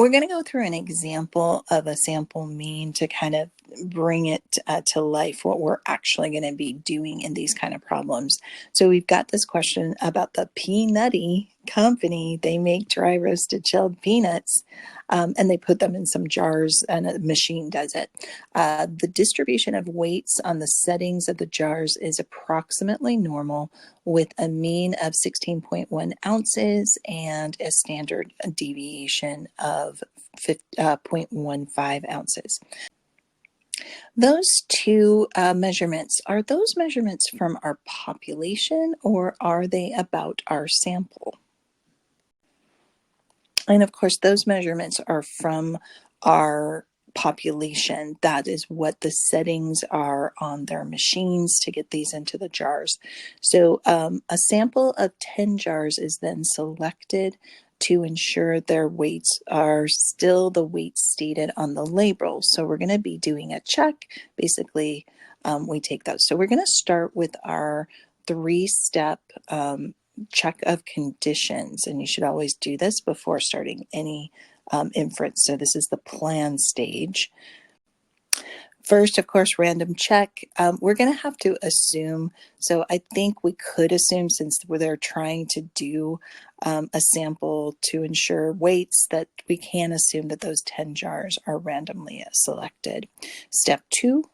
We're going to go through an example of a sample mean to kind of bring it to life, what we're actually going to be doing in these kind of problems. So we've got this question about the Peanutty company. They make dry roasted chilled peanuts, and they put them in some jars, and a machine does it. The distribution of weights on the settings of the jars is approximately normal, with a mean of 16.1 ounces and a standard deviation of 0.15 ounces. Those two measurements, are those measurements from our population, or are they about our sample? And of course, those measurements are from our population. That is what the settings are on their machines to get these into the jars. So a sample of 10 jars is then selected to ensure their weights are still the weights stated on the label. So we're going to be doing a check. Basically, we take those. So we're going to start with our 3-step check of conditions, and you should always do this before starting any inference. So this is the plan stage. First, of course, random check. We're going to have to assume, so I think we could assume, since they're trying to do a sample to ensure weights, that we can assume that those 10 jars are randomly selected. Step 2.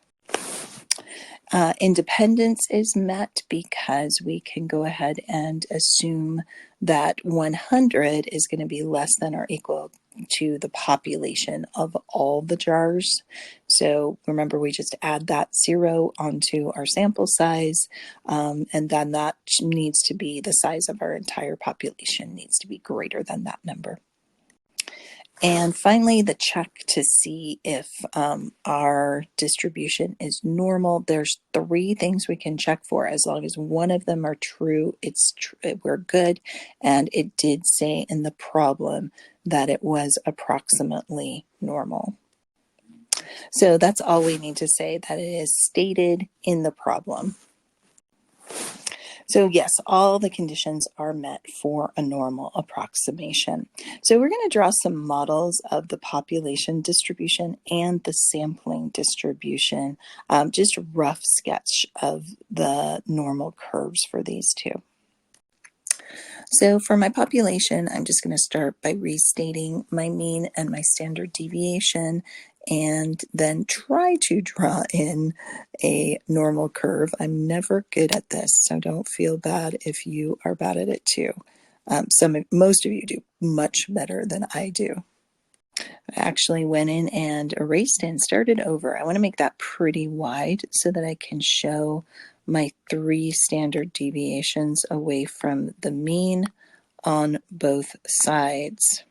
Independence is met because we can go ahead and assume that 100 is going to be less than or equal to the population of all the jars. So remember, we just add that 0 onto our sample size, and then that needs to be the size of our entire population, needs to be greater than that number. And finally, the check to see if our distribution is normal. There's 3 things we can check for. As long as one of them are true, we're good. And it did say in the problem that it was approximately normal. So that's all we need to say, that it is stated in the problem. So yes, all the conditions are met for a normal approximation. So we're going to draw some models of the population distribution and the sampling distribution, just a rough sketch of the normal curves for these two. So for my population, I'm just going to start by restating my mean and my standard deviation, and then try to draw in a normal curve. I'm never good at this, so don't feel bad if you are bad at it too. Most of you do much better than I do. I actually went in and erased and started over. I want to make that pretty wide so that I can show my 3 standard deviations away from the mean on both sides.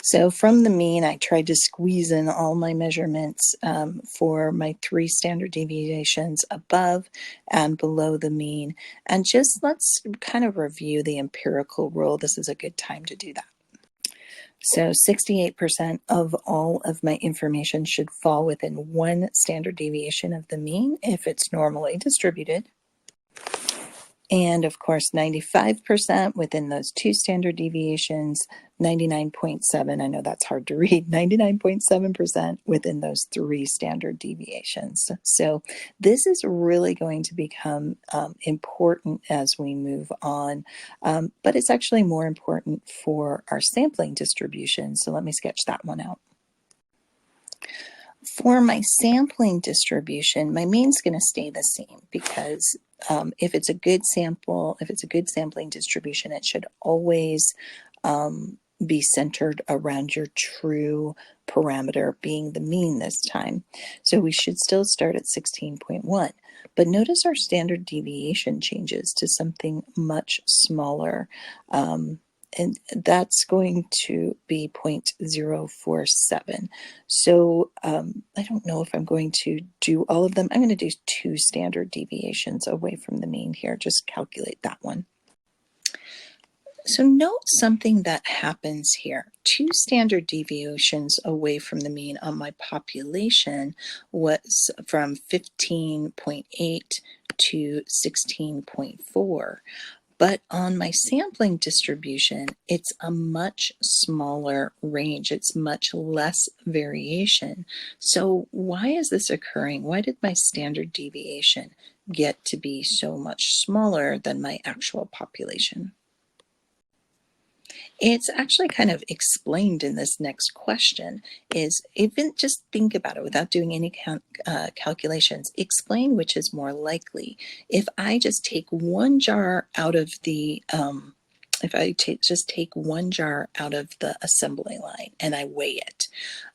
So from the mean, I tried to squeeze in all my measurements for my 3 standard deviations above and below the mean. And just let's kind of review the empirical rule. This is a good time to do that. So 68% of all of my information should fall within 1 standard deviation of the mean if it's normally distributed. And of course, 95% within those 2 standard deviations, 99.7, I know that's hard to read, 99.7% within those 3 standard deviations. So this is really going to become important as we move on, but it's actually more important for our sampling distribution. So let me sketch that one out. For my sampling distribution, my mean's going to stay the same because if it's a good sampling distribution, it should always be centered around your true parameter, being the mean this time. So we should still start at 16.1. But notice our standard deviation changes to something much smaller. And that's going to be 0.047. So I don't know if I'm going to do all of them. I'm going to do 2 standard deviations away from the mean here. Just calculate that one. So note something that happens here. 2 standard deviations away from the mean on my population was from 15.8 to 16.4. But on my sampling distribution, it's a much smaller range. It's much less variation. So why is this occurring? Why did my standard deviation get to be so much smaller than my actual population? It's actually kind of explained in this next question. Is even just think about it without doing any calculations. Explain which is more likely. If I just take one jar out of the if I just take one jar out of the assembly line and I weigh it,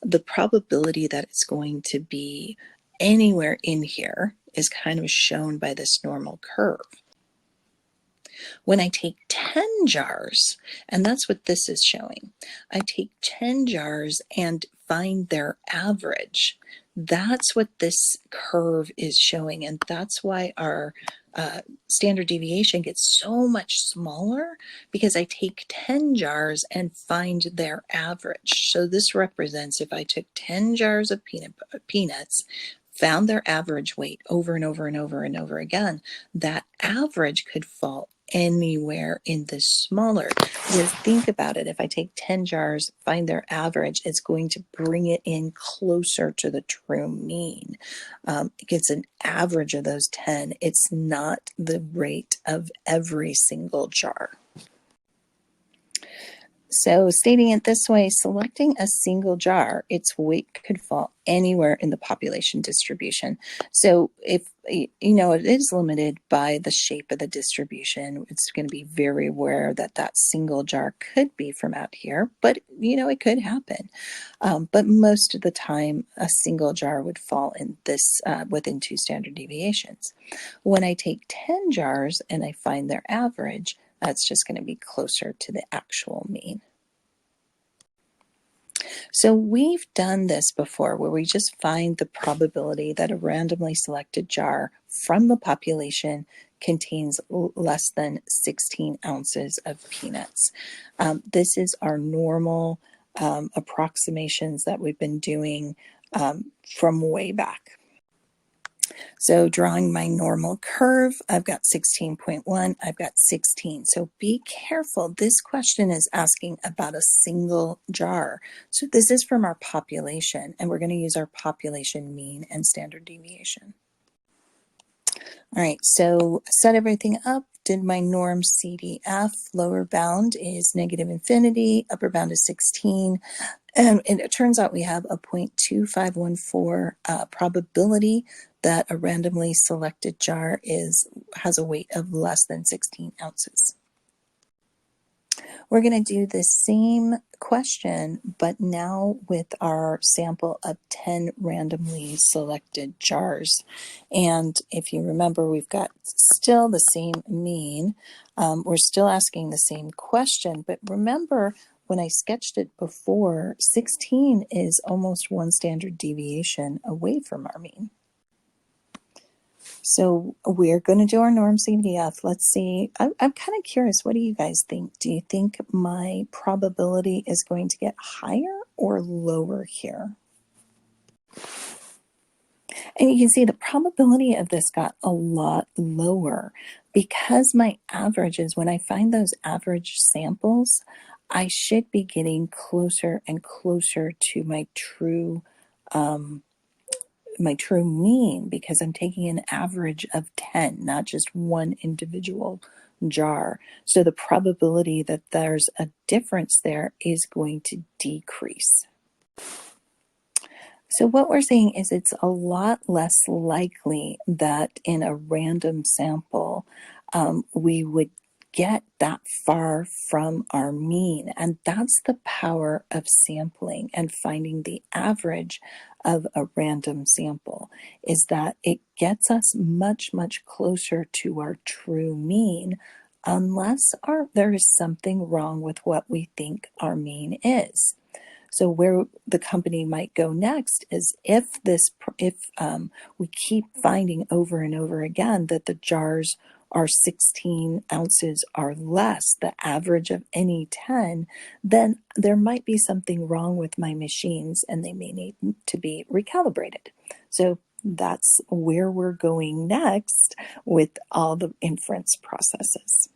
the probability that it's going to be anywhere in here is kind of shown by this normal curve. When I take 10 jars, and that's what this is showing, I take 10 jars and find their average. That's what this curve is showing, and that's why our standard deviation gets so much smaller, because I take 10 jars and find their average. So this represents if I took 10 jars of peanuts, found their average weight over and over and over and over again, that average could fall anywhere in this smaller. Because think about it, if I take 10 jars, find their average, it's going to bring it in closer to the true mean. It gets an average of those 10. It's not the rate of every single jar. So stating it this way, selecting a single jar, its weight could fall anywhere in the population distribution. So if, it is limited by the shape of the distribution, it's going to be very rare that that single jar could be from out here, but, it could happen. But most of the time, a single jar would fall in this within 2 standard deviations. When I take 10 jars and I find their average, that's just going to be closer to the actual mean. So we've done this before where we just find the probability that a randomly selected jar from the population contains less than 16 ounces of peanuts. This is our normal approximations that we've been doing from way back. So drawing my normal curve, I've got 16.1, I've got 16. So be careful. This question is asking about a single jar. So this is from our population, and we're going to use our population mean and standard deviation. All right, so set everything up, did my norm CDF. Lower bound is negative infinity, upper bound is 16. And it turns out we have a 0.2514 probability that a randomly selected jar has a weight of less than 16 ounces. We're going to do the same question, but now with our sample of 10 randomly selected jars. And if you remember, we've got still the same mean. We're still asking the same question, but remember, when I sketched it before, 16 is almost 1 standard deviation away from our mean. So we're going to do our norm CDF. Let's see. I'm kind of curious. What do you guys think? Do you think my probability is going to get higher or lower here? And you can see the probability of this got a lot lower because my averages, when I find those average samples, I should be getting closer and closer to my true mean, because I'm taking an average of 10, not just one individual jar. So the probability that there's a difference there is going to decrease. So what we're saying is it's a lot less likely that in a random sample we would get that far from our mean. And that's the power of sampling and finding the average of a random sample, is that it gets us much, much closer to our true mean, unless there is something wrong with what we think our mean is. So where the company might go next is if we keep finding over and over again that the jars are 16 ounces or less, the average of any 10, then there might be something wrong with my machines and they may need to be recalibrated. So that's where we're going next with all the inference processes.